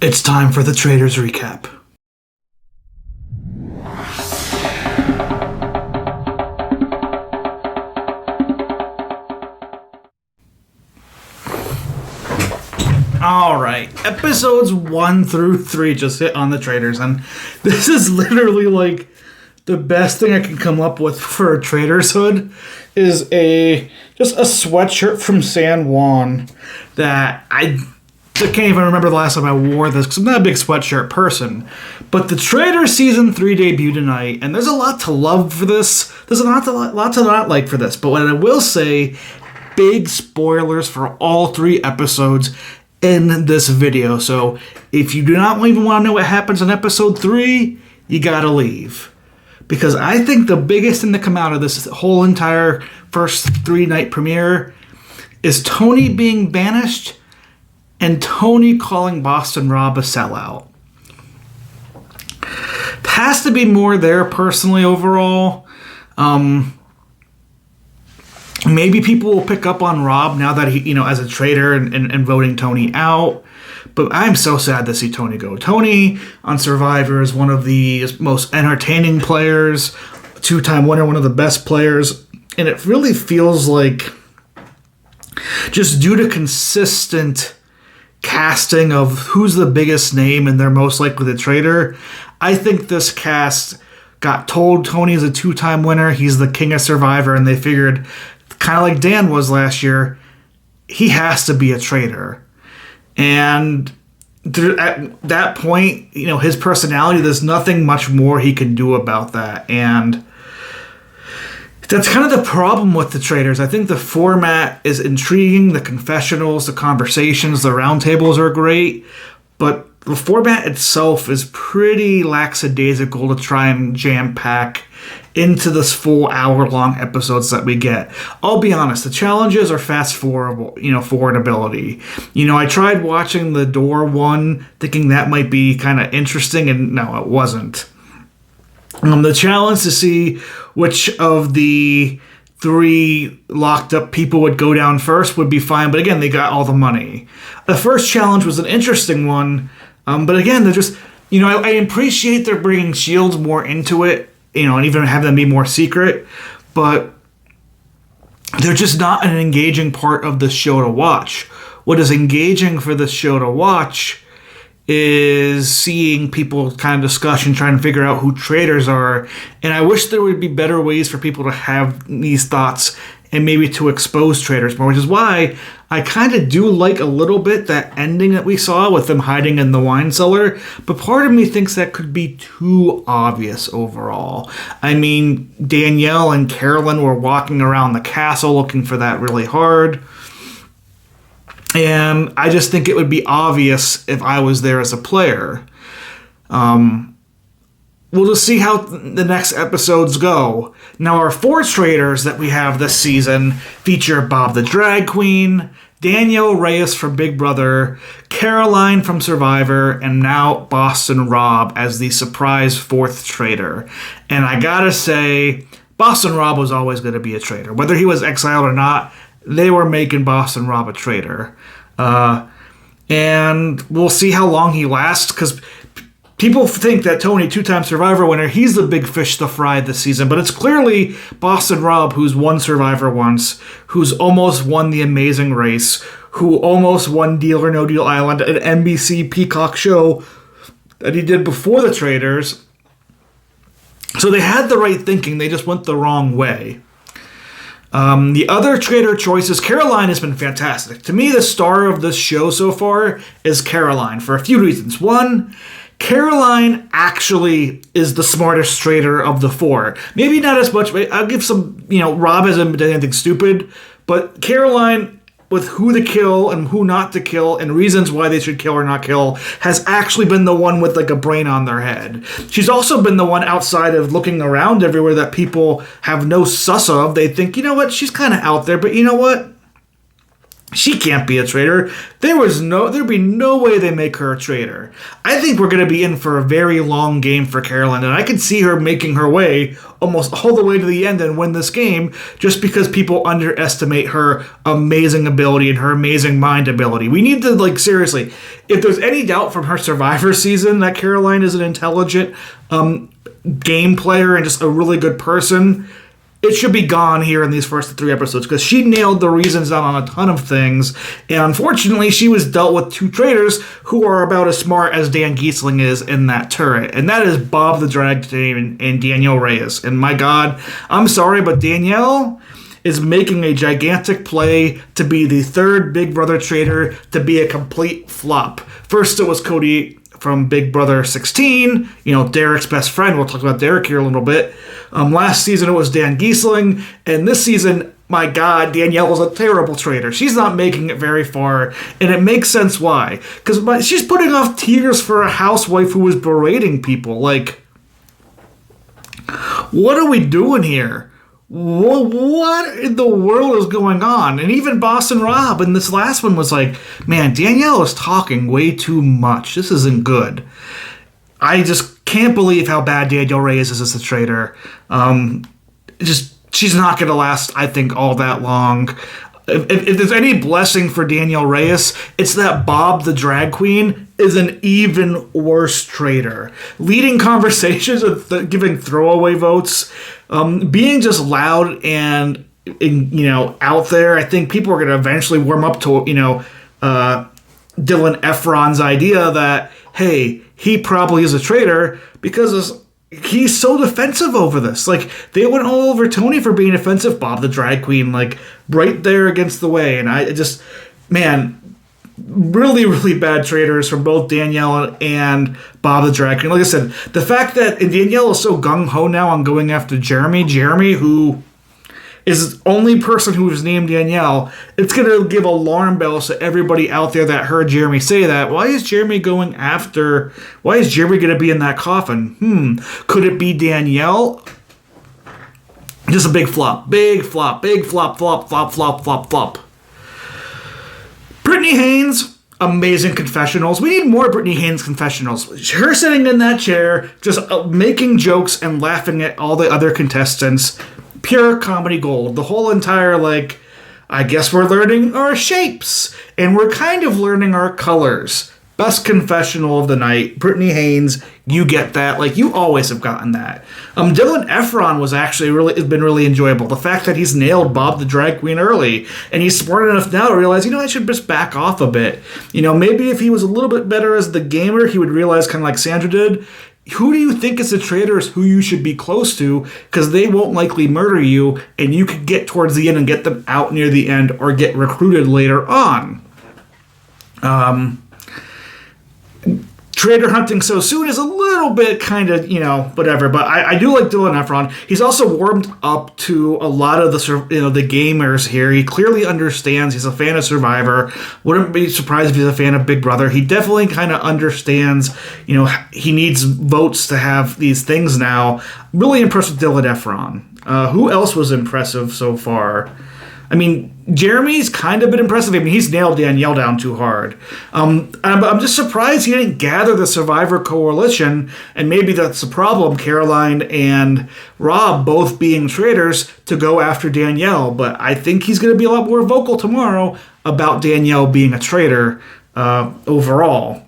It's time for the Traitors recap. Alright, episodes 1 through 3 just hit on the Traitors, and this is literally like the best thing I can come up with for a Traitors hood is just a sweatshirt from San Juan that I can't even remember the last time I wore this because I'm not a big sweatshirt person. But the Traitors Season 3 debut tonight, and there's a lot to love for this. There's a lot to not like for this. But what I will say, big spoilers for all 3 episodes in this video. So if you do not even want to know what happens in episode 3, you gotta leave. Because I think the biggest thing to come out of this whole entire first 3-night premiere is Tony being banished and Tony calling Boston Rob a sellout. It has to be more there personally overall. Maybe people will pick up on Rob now that he, as a traitor and voting Tony out. But I'm so sad to see Tony go. Tony on Survivor is one of the most entertaining players, 2-time winner, one of the best players. And it really feels like just due to consistent casting of who's the biggest name and they're most likely the traitor, I think this cast got told Tony's a 2-time winner, he's the king of Survivor, and they figured, kind of like Dan was last year, he has to be a traitor. And at that point, his personality, there's nothing much more he can do about that. And that's kind of the problem with the Traitors. I think the format is intriguing. The confessionals, the conversations, the roundtables are great. But the format itself is pretty lackadaisical to try and jam-pack into this full hour-long episodes that we get. I'll be honest, the challenges are forwardability. I tried watching the Door one, thinking that might be kind of interesting, and no, it wasn't. The challenge to see which of the 3 locked up people would go down first would be fine, but again, they got all the money. The first challenge was an interesting one, but again, they're just, I appreciate they're bringing Shields more into it, and even have them be more secret, but they're just not an engaging part of the show to watch. What is engaging for this show to watch is seeing people kind of discussion, trying to figure out who traitors are, and I wish there would be better ways for people to have these thoughts and maybe to expose traitors more, which is why I kind of do like a little bit that ending that we saw with them hiding in the wine cellar, but part of me thinks that could be too obvious overall. I mean, Danielle and Carolyn were walking around the castle looking for that really hard, and I just think it would be obvious if I was there as a player. We'll just see how the next episodes go. Now, our 4 traitors that we have this season feature Bob the Drag Queen, Danielle Reyes from Big Brother, Caroline from Survivor, and now Boston Rob as the surprise 4th traitor. And I gotta say, Boston Rob was always going to be a traitor. Whether he was exiled or not, they were making Boston Rob a traitor. And we'll see how long he lasts, because people think that Tony, 2-time Survivor winner, he's the big fish to fry this season, but it's clearly Boston Rob, who's won Survivor once, who's almost won The Amazing Race, who almost won Deal or No Deal Island, an NBC Peacock show that he did before the Traitors. So they had the right thinking, they just went the wrong way. The other traitor choices, Caroline has been fantastic. To me, the star of this show so far is Caroline, for a few reasons. One, Caroline actually is the smartest traitor of the 4. Maybe not as much, but I'll give some, Rob hasn't done anything stupid, but Caroline, with who to kill and who not to kill and reasons why they should kill or not kill, has actually been the one with like a brain on their head. She's also been the one outside of looking around everywhere that people have no sus of. They think, she's kind of out there, but you know what? She can't be a traitor. There'd be no way they make her a traitor. I think we're going to be in for a very long game for Caroline, and I could see her making her way almost all the way to the end and win this game just because people underestimate her amazing ability and her amazing mind ability. We need to, like, seriously, if there's any doubt from her Survivor season that Caroline is an intelligent game player and just a really good person, it should be gone here in these first 3 episodes because she nailed the reasons down on a ton of things. And unfortunately, she was dealt with 2 traitors who are about as smart as Dan Giesling is in that turret. And that is Bob the Drag Queen and Danielle Reyes. And my God, I'm sorry, but Danielle is making a gigantic play to be the 3rd Big Brother traitor to be a complete flop. First, it was Cody from Big Brother 16, Derek's best friend. We'll talk about Derek here a little bit. Last season it was Dan Giesling, and this season, my God, Danielle was a terrible traitor. She's not making it very far, and it makes sense why. Because she's putting off tears for a housewife who was berating people. Like, what are we doing here? What in the world is going on? And even Boston Rob in this last one was like, man, Danielle is talking way too much. This isn't good. I just can't believe how bad Danielle Reyes is as a traitor. She's not going to last, I think, all that long. If there's any blessing for Danielle Reyes, it's that Bob the Drag Queen is an even worse traitor. Leading conversations with giving throwaway votes, being just loud and out there. I think people are going to eventually warm up to Dylan Efron's idea that, hey, he probably is a traitor because he's so defensive over this. Like, they went all over Tony for being offensive. Bob the Drag Queen, like, right there against the way. And I just, man, really, really bad traitors from both Danielle and Bob the Drag Queen. Like I said, the fact that Danielle is so gung-ho now on going after Jeremy, who is the only person who was named Danielle, it's going to give alarm bells to everybody out there that heard Jeremy say that. Why is Jeremy going to be in that coffin? Could it be Danielle? Just a big flop. Big flop. Big flop, flop, flop, flop, flop, flop. Brittany Haynes, amazing confessionals. We need more Brittany Haynes confessionals. Her sitting in that chair, just making jokes and laughing at all the other contestants. Pure comedy gold. The whole entire, I guess we're learning our shapes, and we're kind of learning our colors. Best confessional of the night. Brittany Haynes, you get that. You always have gotten that. Dylan Efron was actually has been really enjoyable. The fact that he's nailed Bob the Drag Queen early, and he's smart enough now to realize, I should just back off a bit. Maybe if he was a little bit better as the gamer, he would realize, kind of like Sandra did, who do you think is the traitors who you should be close to? Because they won't likely murder you, and you could get towards the end and get them out near the end or get recruited later on. Traitor hunting so soon is a little bit kind of, whatever. But I do like Dylan Efron. He's also warmed up to a lot of the gamers here. He clearly understands. He's a fan of Survivor. Wouldn't be surprised if he's a fan of Big Brother. He definitely kind of understands, he needs votes to have these things now. Really impressed with Dylan Efron. Who else was impressive so far? Jeremy's kind of been impressive. He's nailed Danielle down too hard. I'm just surprised he didn't gather the Survivor Coalition, and maybe that's the problem, Caroline and Rob both being traitors, to go after Danielle. But I think he's going to be a lot more vocal tomorrow about Danielle being a traitor overall.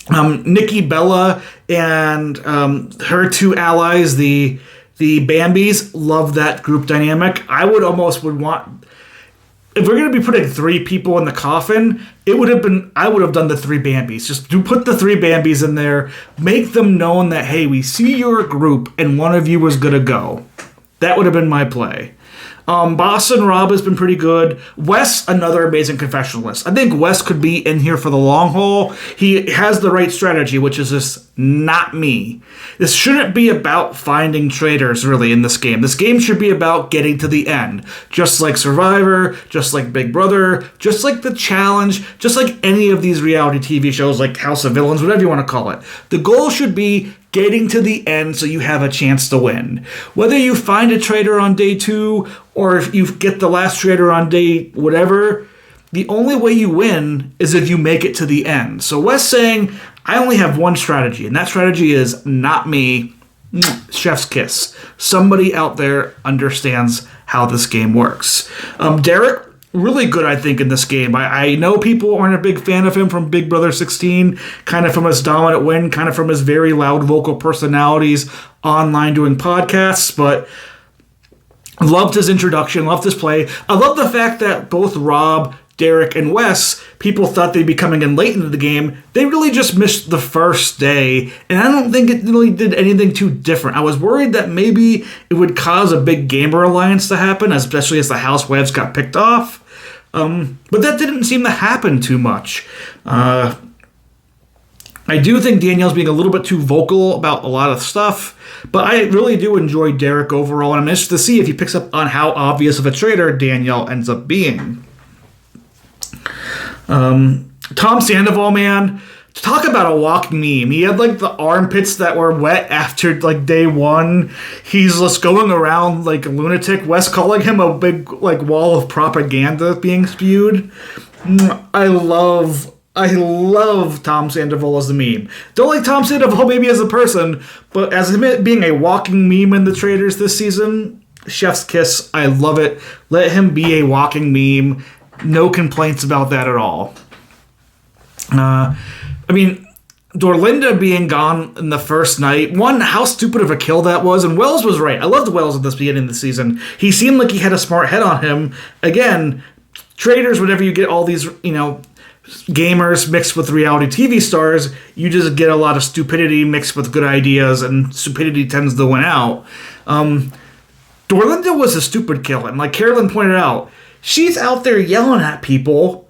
Nikki Bella and her 2 allies, the Bambis, love that group dynamic. I would want, if we're going to be putting 3 people in the coffin, I would have done the 3 Bambis. Just put the 3 Bambis in there, make them known that, hey, we see you're a group and one of you was going to go. That would have been my play. Boston Rob has been pretty good. Wes, another amazing confessionalist. I think Wes could be in here for the long haul. He has the right strategy, which is just not me. This shouldn't be about finding traitors, really, in this game. This game should be about getting to the end. Just like Survivor, just like Big Brother, just like The Challenge, just like any of these reality TV shows like House of Villains, whatever you want to call it. The goal should be getting to the end so you have a chance to win. Whether you find a traitor on day 2 or if you get the last traitor on day whatever, the only way you win is if you make it to the end. So Wes saying, I only have one strategy, and that strategy is not me. Chef's kiss. Somebody out there understands how this game works. Derek, really good, I think, in this game. I know people aren't a big fan of him from Big Brother 16, kind of from his dominant win, kind of from his very loud vocal personalities online doing podcasts, but loved his introduction, loved his play. I love the fact that both Rob, Derek, and Wes, people thought they'd be coming in late into the game. They really just missed the first day, and I don't think it really did anything too different. I was worried that maybe it would cause a big gamer alliance to happen, especially as the housewives got picked off. But that didn't seem to happen too much. I do think Danielle's being a little bit too vocal about a lot of stuff, but I really do enjoy Derek overall, and I'm interested to see if he picks up on how obvious of a traitor Danielle ends up being. Tom Sandoval, man, talk about a walking meme. He had like the armpits that were wet after like day one. He's just going around like a lunatic. Wes calling him a big like wall of propaganda being spewed. I love Tom Sandoval as a meme. Don't like Tom Sandoval maybe as a person, but as him being a walking meme in the Traitors this season, chef's kiss. I love it. Let him be a walking meme. No complaints about that at all. Dorlinda being gone in the first night. One, how stupid of a kill that was. And Wells was right. I loved Wells at this beginning of the season. He seemed like he had a smart head on him. Again, Traitors, whenever you get all these, gamers mixed with reality TV stars, you just get a lot of stupidity mixed with good ideas, and stupidity tends to win out. Dorlinda was a stupid kill. And like Carolyn pointed out, she's out there yelling at people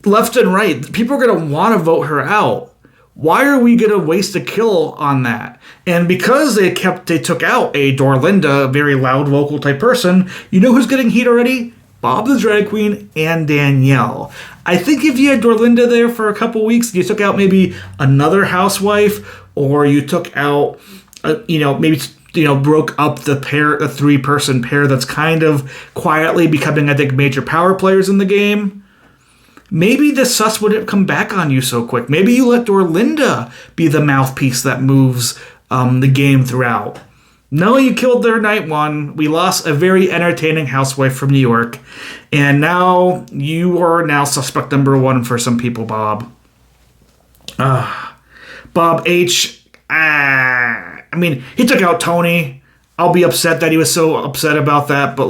left and right. People are going to want to vote her out. Why are we going to waste a kill on that? And because they took out a Dorlinda, a very loud vocal type person, you know who's getting heat already? Bob the Drag Queen and Danielle. I think if you had Dorlinda there for a couple weeks, you took out maybe another housewife, or you took out, broke up the three-person pair that's kind of quietly becoming, I think, major power players in the game, maybe the sus wouldn't come back on you so quick. Maybe you let Dorlinda be the mouthpiece that moves the game throughout. No, you killed their night one. We lost a very entertaining housewife from New York, and now you are now suspect number one for some people, Bob. Bob H., he took out Tony. I'll be upset that he was so upset about that, but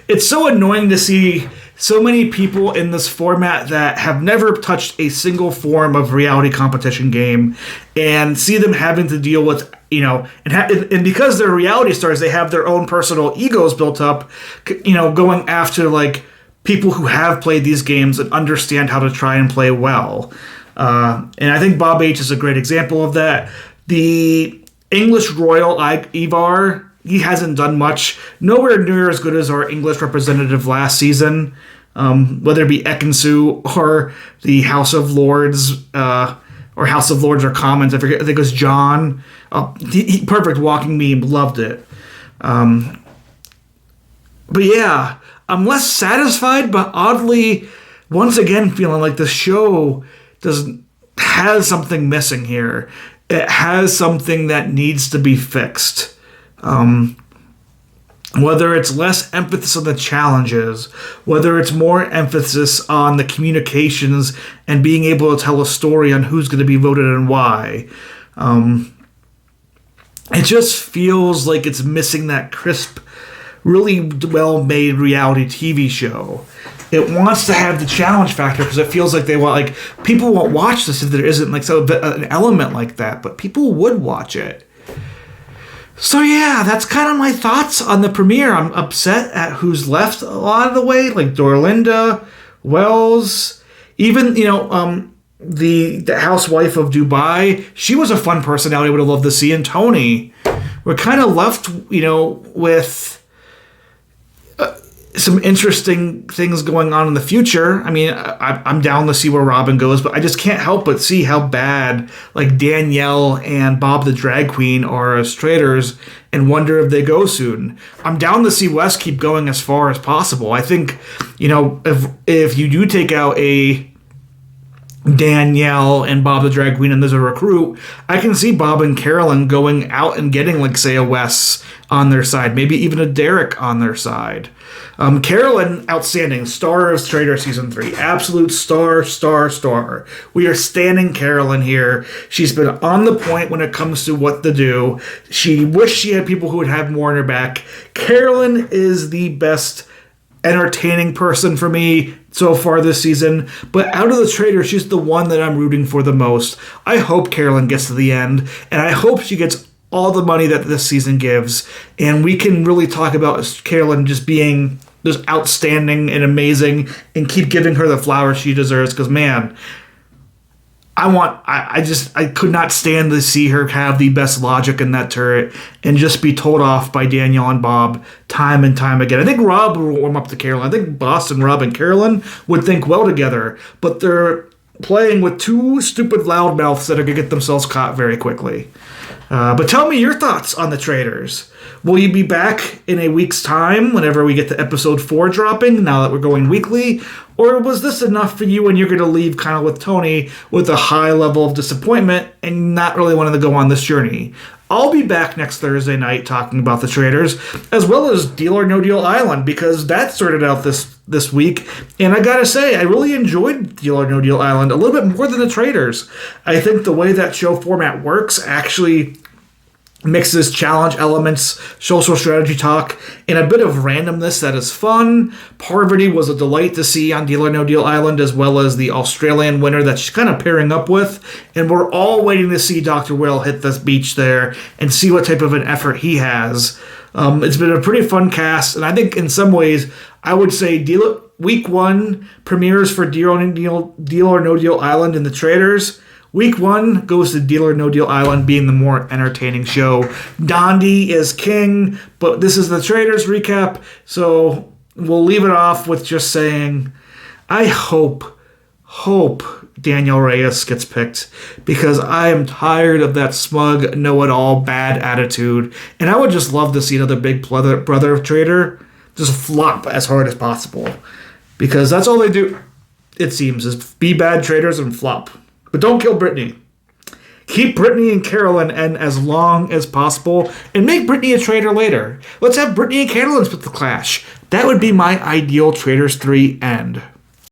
it's so annoying to see so many people in this format that have never touched a single form of reality competition game, and see them having to deal with, and because they're reality stars, they have their own personal egos built up, going after people who have played these games and understand how to try and play well. And I think Bob H. is a great example of that. The English Royal Ivar, he hasn't done much. Nowhere near as good as our English representative last season, whether it be Ekansu or the House of Lords, or House of Lords or Commons. I think it was John. Perfect walking meme. Loved it. But yeah, I'm less satisfied, but oddly, once again, feeling like the show has something missing here. It has something that needs to be fixed. Whether it's less emphasis on the challenges, whether it's more emphasis on the communications and being able to tell a story on who's going to be voted and why. It just feels like it's missing that crisp, really well-made reality TV show. It wants to have the challenge factor because it feels like people won't watch this if there isn't an element like that, but people would watch it. So yeah, that's kind of my thoughts on the premiere. I'm upset at who's left a lot of the way, like Dorlinda, Wells, even the housewife of Dubai. She was a fun personality I would have loved to see. And Tony, we're kind of left with some interesting things going on in the future. I mean, I'm down to see where Robin goes, but I just can't help but see how bad like Danielle and Bob the Drag Queen are as traitors, and wonder if they go soon. I'm down to see Wes keep going as far as possible. I think, if you do take out a Danielle and Bob the Drag Queen and there's a recruit, I can see Bob and Carolyn going out and getting, like, say, a Wes on their side, maybe even a Derek on their side. Carolyn, outstanding, star of Traitor Season 3. Absolute star. We are standing Carolyn here. She's been on the point when it comes to what to do. She wished she had people who would have more in her back. Carolyn is the best entertaining person for me so far this season, but out of the Traitors, she's the one that I'm rooting for the most. I hope Carolyn gets to the end, and I hope she gets all the money that this season gives, and we can really talk about Carolyn just being just outstanding and amazing, and keep giving her the flowers she deserves, because, man, I could not stand to see her have the best logic in that turret and just be told off by Danielle and Bob time and time again. I think Rob would warm up to Carolyn. I think Boston, Rob, and Carolyn would think well together, but they're playing with two stupid loudmouths that are going to get themselves caught very quickly. But tell me your thoughts on the Traitors. Will you be back in a week's time whenever we get to episode 4 dropping, now that we're going weekly? Or was this enough for you and you're going to leave kind of with Tony with a high level of disappointment and not really wanting to go on this journey? I'll be back next Thursday night talking about the Traitors, as well as Deal or No Deal Island, because that started out this week. And I gotta say, I really enjoyed Deal or No Deal Island a little bit more than the Traitors. I think the way that show format works actually mixes challenge elements, social strategy talk, and a bit of randomness that is fun. Parvati was a delight to see on Deal or No Deal Island, as well as the Australian winner that she's kind of pairing up with. And we're all waiting to see Dr. Will hit this beach there and see what type of an effort he has. It's been a pretty fun cast, and I think in some ways, I would say week 1 premieres for Deal or No Deal Island and the Traitors. Week 1 goes to Deal or No Deal Island being the more entertaining show. Dondi is king, but this is the Traitors recap, so we'll leave it off with just saying, I hope Daniel Reyes gets picked, because I am tired of that smug, know-it-all, bad attitude, and I would just love to see another big brother of Traitor just flop as hard as possible, because that's all they do, it seems, is be bad traitors and flop. But don't kill Brittany. Keep Brittany and Carolyn in as long as possible, and make Brittany a traitor later. Let's have Brittany and Carolyn split the clash. That would be my ideal Traitors 3 end.